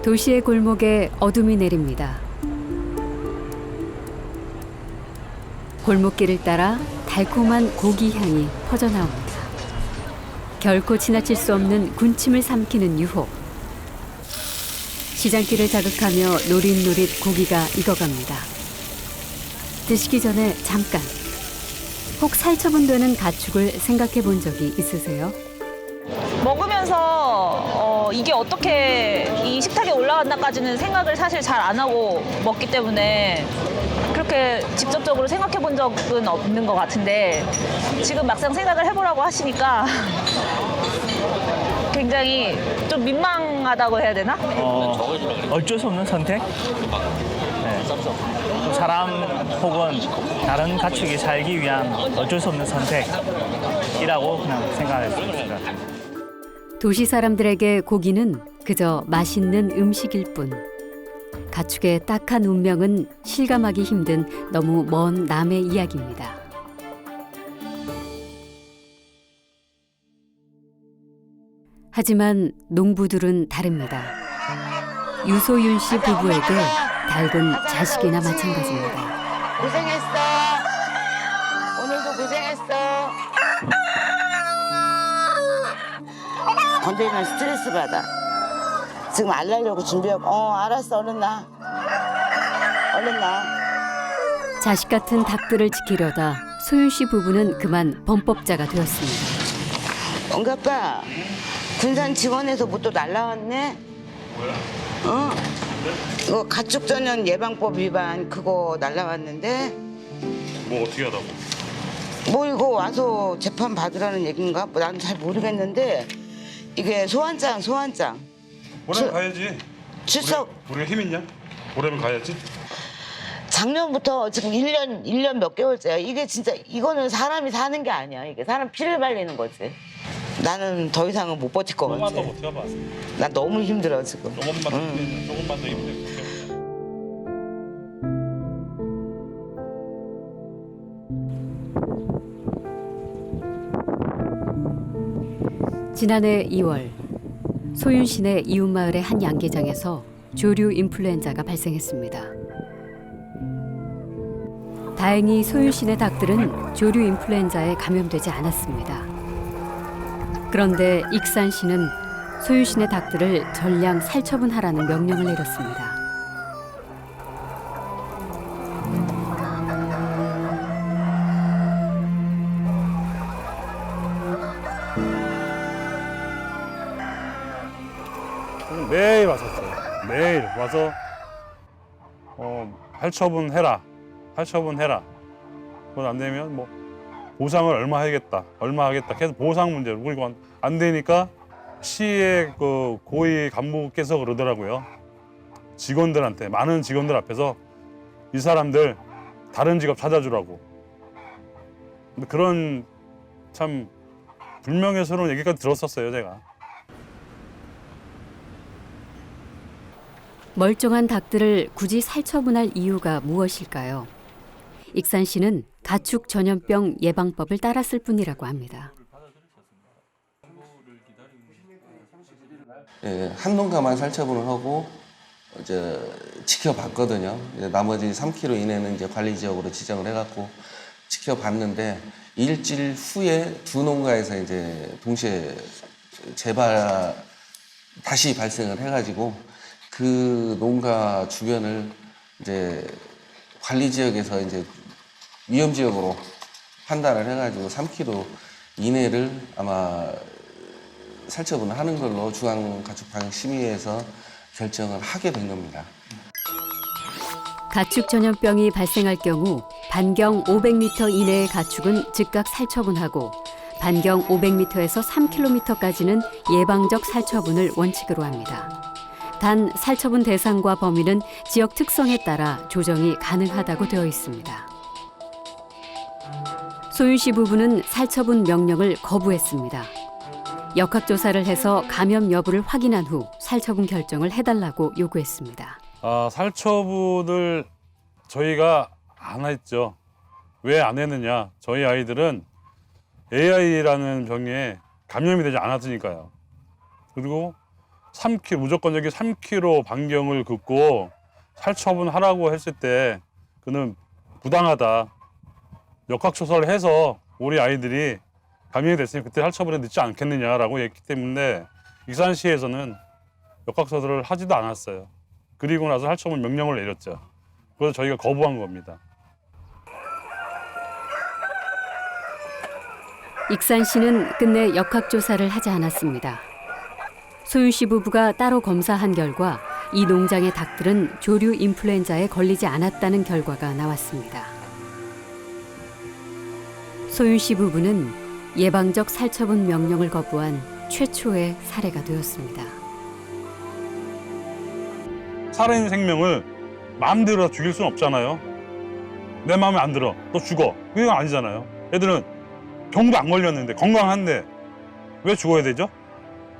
도시의 골목에 어둠이 내립니다. 골목길을 따라 달콤한 고기 향이 퍼져나옵니다. 결코 지나칠 수 없는 군침을 삼키는 유혹. 시장길을 자극하며 노릿노릿 고기가 익어갑니다. 드시기 전에 잠깐. 혹 살처분되는 가축을 생각해 본 적이 있으세요? 먹으면서 이게 어떻게 이 식탁에 올라간다까지는 생각을 사실 잘 안 하고 먹기 때문에 그렇게 직접적으로 생각해 본 적은 없는 것 같은데 지금 막상 생각을 해보라고 하시니까 굉장히 좀 민망하다고 해야 되나? 어쩔 수 없는 선택? 네. 사람 혹은 다른 가축이 살기 위한 어쩔 수 없는 선택이라고 그냥 생각했습니다. 도시 사람들에게 고기는 그저 맛있는 음식일 뿐. 가축의 딱한 운명은 실감하기 힘든 너무 먼 남의 이야기입니다. 하지만 농부들은 다릅니다. 유소윤 씨 부부에게 닭은 자식이나 마찬가지입니다. 고생했어. 오늘도 고생했어. 건드리면 스트레스 받아. 지금 안 날려고 준비하고. 알았어. 얼른 나. 얼른 나. 자식 같은 닭들을 지키려다 소윤 씨 부부는 그만 범법자가 되었습니다. 영갑아, 군산 지원에서 뭐 또 날라왔네? 뭐야? 이거 가축 전염 예방법 위반 그거 날라왔는데? 뭐 어떻게 하다고? 뭐 이거 와서 재판 받으라는 얘기인가? 뭐 나는 잘 모르겠는데 이게 소환장. 보라면 가야지. 출석. 우리가 힘 있냐? 보라면 가야지. 작년부터 지금 1년 몇 개월째야. 이게 진짜 이거는 사람이 사는 게 아니야. 이게 사람 피를 발리는 거지. 나는 더 이상은 못 버틸 것 같아. 조금만 더 버텨봐. 나 너무 힘들어 지금. 조금만 더 힘내. 지난해 2월 소윤시내 이웃마을의 한 양계장에서 조류 인플루엔자가 발생했습니다. 다행히 소윤시내 닭들은 조류 인플루엔자에 감염되지 않았습니다. 그런데 익산시는 소윤시내 닭들을 전량 살처분하라는 명령을 내렸습니다. 매일 왔었어요. 매일 와서 할처분해라. 그건 안 되면 뭐 보상을 얼마 하겠다. 계속 보상 문제로. 그리고 안 되니까 시의 그 고위 간부께서 그러더라고요. 직원들한테, 많은 직원들 앞에서 이 사람들 다른 직업 찾아주라고. 근데 그런 참 불명예스러운 얘기까지 들었었어요, 제가. 멀쩡한 닭들을 굳이 살처분할 이유가 무엇일까요? 익산시는 가축 전염병 예방법을 따랐을 뿐이라고 합니다. 예, 한 농가만 살처분을 하고 이제 지켜봤거든요. 이제 나머지 3km 이내는 이제 관리 지역으로 지정을 해갖고 지켜봤는데 일주일 후에 두 농가에서 이제 동시에 다시 발생을 해가지고 그 농가 주변을 이제 관리 지역에서 이제 위험 지역으로 판단을 해가지고 3km 이내를 아마 살처분을 하는 걸로 중앙가축방역심의회에서 결정을 하게 된 겁니다. 가축 전염병이 발생할 경우 반경 500m 이내의 가축은 즉각 살처분하고 반경 500m에서 3km까지는 예방적 살처분을 원칙으로 합니다. 단 살처분 대상과 범위는 지역 특성에 따라 조정이 가능하다고 되어 있습니다. 소윤 씨 부부는 살처분 명령을 거부했습니다. 역학조사를 해서 감염 여부를 확인한 후 살처분 결정을 해달라고 요구했습니다. 살처분을 저희가 안 했죠. 왜 안 했느냐? 저희 아이들은 AI라는 병에 감염이 되지 않았으니까요. 그리고 3km, 무조건적인 3km 반경을 긋고 살처분하라고 했을 때 그는 부당하다. 역학조사를 해서 우리 아이들이 감염이 됐으니 그때 살처분에 늦지 않겠느냐라고 했기 때문에 익산시에서는 역학조사를 하지도 않았어요. 그리고 나서 살처분 명령을 내렸죠. 그래서 저희가 거부한 겁니다. 익산시는 끝내 역학조사를 하지 않았습니다. 소윤 씨 부부가 따로 검사한 결과 이 농장의 닭들은 조류 인플루엔자에 걸리지 않았다는 결과가 나왔습니다. 소윤 씨 부부는 예방적 살처분 명령을 거부한 최초의 사례가 되었습니다. 살아있는 생명을 마음대로 다 죽일 수는 없잖아요. 내 마음에 안 들어. 너 죽어. 그건 아니잖아요. 애들은 병도 안 걸렸는데 건강한데 왜 죽어야 되죠?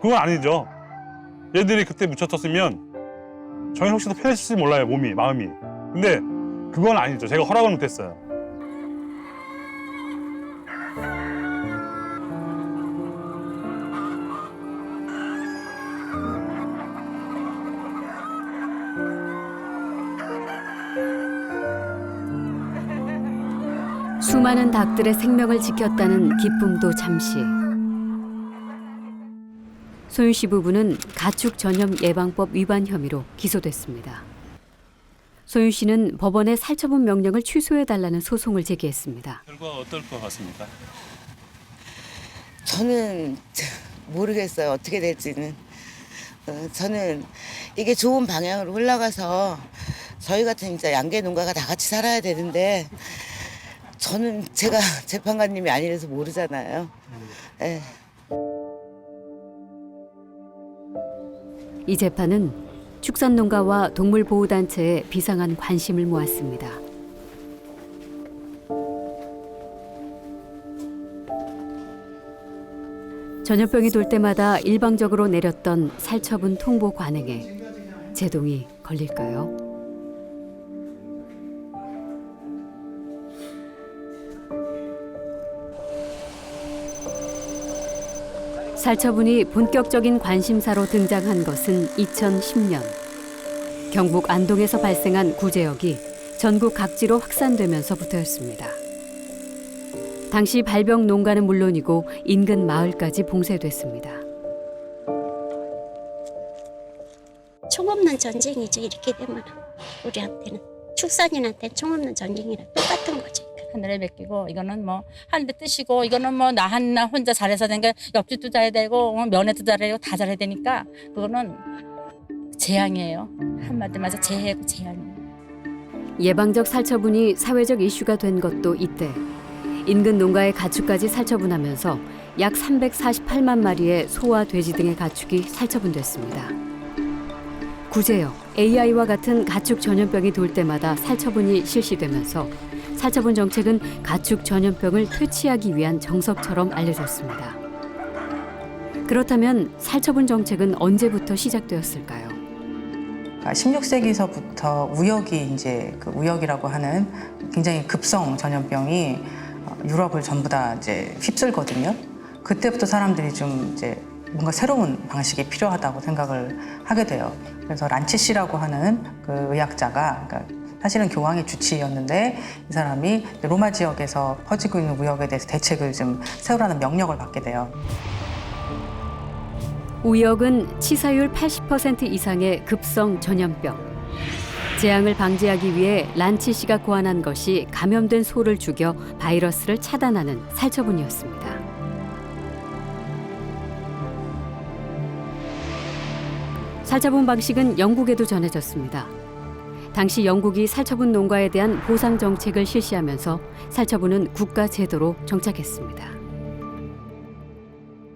그건 아니죠. 얘들이 그때 묻혀졌으면 저희는 혹시 더 편했을지 몰라요. 몸이, 마음이. 근데 그건 아니죠. 제가 허락을 못했어요. 수많은 닭들의 생명을 지켰다는 기쁨도 잠시. 소윤 씨 부부는 가축 전염 예방법 위반 혐의로 기소됐습니다. 소윤 씨는 법원에 살처분 명령을 취소해달라는 소송을 제기했습니다. 결과가 어떨 것 같습니까? 저는 모르겠어요. 어떻게 될지는. 저는 이게 좋은 방향으로 흘러가서 저희 같은 이제 양계 농가가 다 같이 살아야 되는데 저는 제가 재판관님이 아니라서 모르잖아요. 네. 이 재판은 축산농가와 동물보호단체의 비상한 관심을 모았습니다. 전염병이 돌 때마다 일방적으로 내렸던 살처분 통보 관행에 제동이 걸릴까요? 살처분이 본격적인 관심사로 등장한 것은 2010년. 경북 안동에서 발생한 구제역이 전국 각지로 확산되면서부터였습니다. 당시 발병 농가는 물론이고 인근 마을까지 봉쇄됐습니다. 총없는 전쟁이죠. 이렇게 되면 우리한테는 축산인한테는 총없는 전쟁이랑 똑같은 거지. 하늘에 맡기고 이거는 뭐 하늘의 뜻이고 이거는 뭐 나 혼자 잘해서 된 게 옆집도 잘해야 되고 면회도 잘해야 되고 다 잘해야 되니까 그거는 재앙이에요. 한마디로 말해서 재해고 재앙이에요. 예방적 살처분이 사회적 이슈가 된 것도 이때. 인근 농가의 가축까지 살처분하면서 약 348만 마리의 소와 돼지 등의 가축이 살처분됐습니다. 구제역, AI와 같은 가축 전염병이 돌 때마다 살처분이 실시되면서 살처분 정책은 가축 전염병을 퇴치하기 위한 정석처럼 알려졌습니다. 그렇다면 살처분 정책은 언제부터 시작되었을까요? 16세기서부터 우역이 이제 그 우역이라고 하는 굉장히 급성 전염병이 유럽을 전부 다 이제 휩쓸거든요. 그때부터 사람들이 좀 이제 뭔가 새로운 방식이 필요하다고 생각을 하게 돼요. 그래서 란치시라고 하는 그 의학자가 그러니까 사실은 교황의 주치의였는데 이 사람이 로마 지역에서 퍼지고 있는 우역에 대해서 대책을 좀 세우라는 명령을 받게 돼요. 우역은 치사율 80% 이상의 급성 전염병. 재앙을 방지하기 위해 란치시가 고안한 것이 감염된 소를 죽여 바이러스를 차단하는 살처분이었습니다. 살처분 방식은 영국에도 전해졌습니다. 당시 영국이 살처분 농가에 대한 보상 정책을 실시하면서 살처분은 국가 제도로 정착했습니다.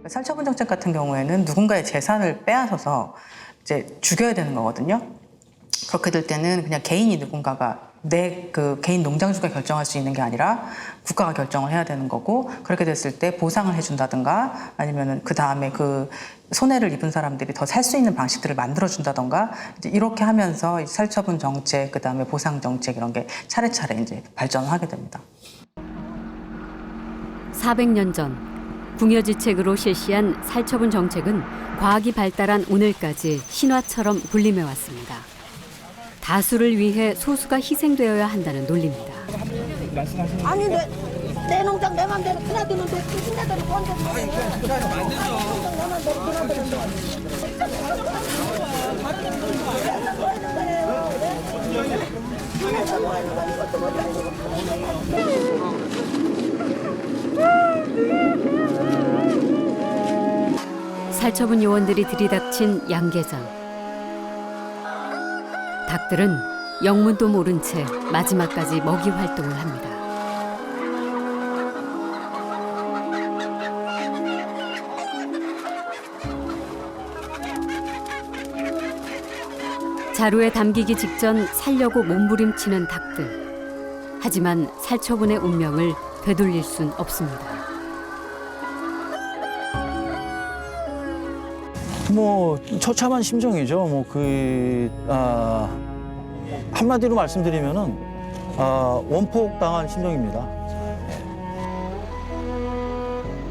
살처분 정책 같은 경우에는 누군가의 재산을 빼앗아서 이제 죽여야 되는 거거든요. 그렇게 될 때는 그냥 개인이 누군가가 내 그 개인 농장주가 결정할 수 있는 게 아니라 국가가 결정을 해야 되는 거고 그렇게 됐을 때 보상을 해준다든가 아니면은 그 다음에 그 손해를 입은 사람들이 더 살 수 있는 방식들을 만들어준다던가 이제 이렇게 하면서 이 살처분 정책 그 다음에 보상 정책 이런 게 차례차례 이제 발전을 하게 됩니다. 400년 전 궁여지책으로 실시한 살처분 정책은 과학이 발달한 오늘까지 신화처럼 군림해 왔습니다. 다수를 위해 소수가 희생되어야 한다는 논리입니다. 아니 내 농장 내 맘대로 드나드는데 신나대로 먼저 살처분 요원들이 들이닥친 양계장. 닭들은 영문도 모른 채 마지막까지 먹이 활동을 합니다. 자루에 담기기 직전 살려고 몸부림치는 닭들. 하지만 살처분의 운명을 되돌릴 순 없습니다. 뭐 처참한 심정이죠. 한마디로 말씀드리면은 원폭 당한 심정입니다.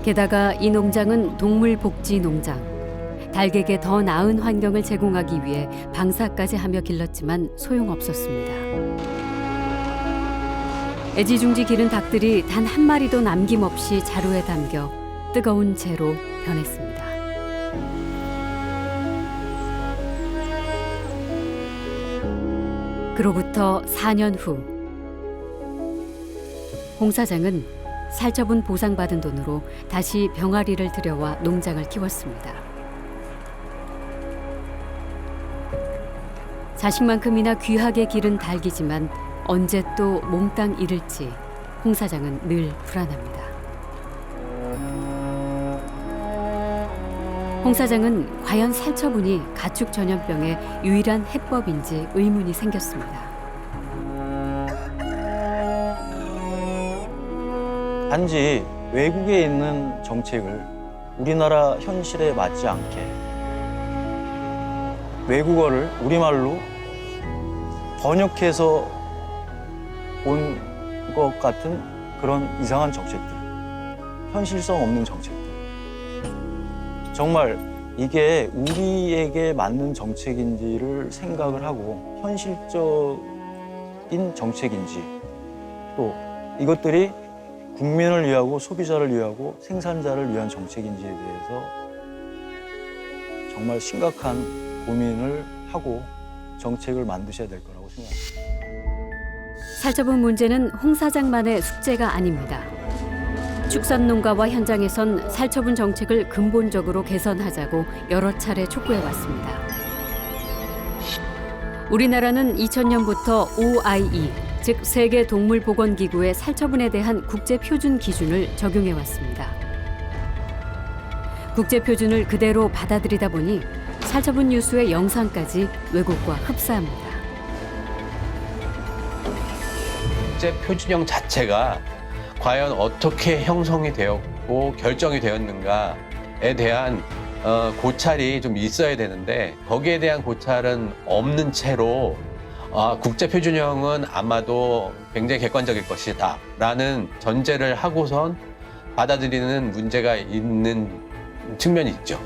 게다가 이 농장은 동물복지 농장. 닭에게 더 나은 환경을 제공하기 위해 방사까지 하며 길렀지만 소용없었습니다. 애지중지 기른 닭들이 단 한 마리도 남김없이 자루에 담겨 뜨거운 재로 변했습니다. 그로부터 4년 후 홍 사장은 살처분 보상받은 돈으로 다시 병아리를 들여와 농장을 키웠습니다. 자식만큼이나 귀하게 기른 닭이지만 언제 또 몽땅 잃을지 홍 사장은 늘 불안합니다. 홍 사장은 과연 살처분이 가축 전염병의 유일한 해법인지 의문이 생겼습니다. 단지 외국에 있는 정책을 우리나라 현실에 맞지 않게 외국어를 우리말로 번역해서 온 것 같은 그런 이상한 정책들, 현실성 없는 정책들. 정말 이게 우리에게 맞는 정책인지를 생각을 하고 현실적인 정책인지 또 이것들이 국민을 위하고 소비자를 위하고 생산자를 위한 정책인지에 대해서 정말 심각한 고민을 하고 정책을 만드셔야 될 거라고 생각합니다. 살처분 문제는 홍 사장만의 숙제가 아닙니다. 축산농가와 현장에선 살처분 정책을 근본적으로 개선하자고 여러 차례 촉구해왔습니다. 우리나라는 2000년부터 OIE, 즉 세계동물보건기구의 살처분에 대한 국제표준 기준을 적용해왔습니다. 국제표준을 그대로 받아들이다 보니 살처분 뉴스의 영상까지 왜곡과 흡사합니다. 국제 표준형 자체가 과연 어떻게 형성이 되었고 결정이 되었는가에 대한 고찰이 좀 있어야 되는데 거기에 대한 고찰은 없는 채로 국제 표준형은 아마도 굉장히 객관적일 것이다 라는 전제를 하고선 받아들이는 문제가 있는 측면이 있죠.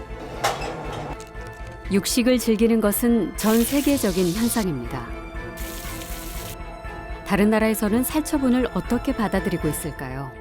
육식을 즐기는 것은 전 세계적인 현상입니다. 다른 나라에서는 살처분을 어떻게 받아들이고 있을까요?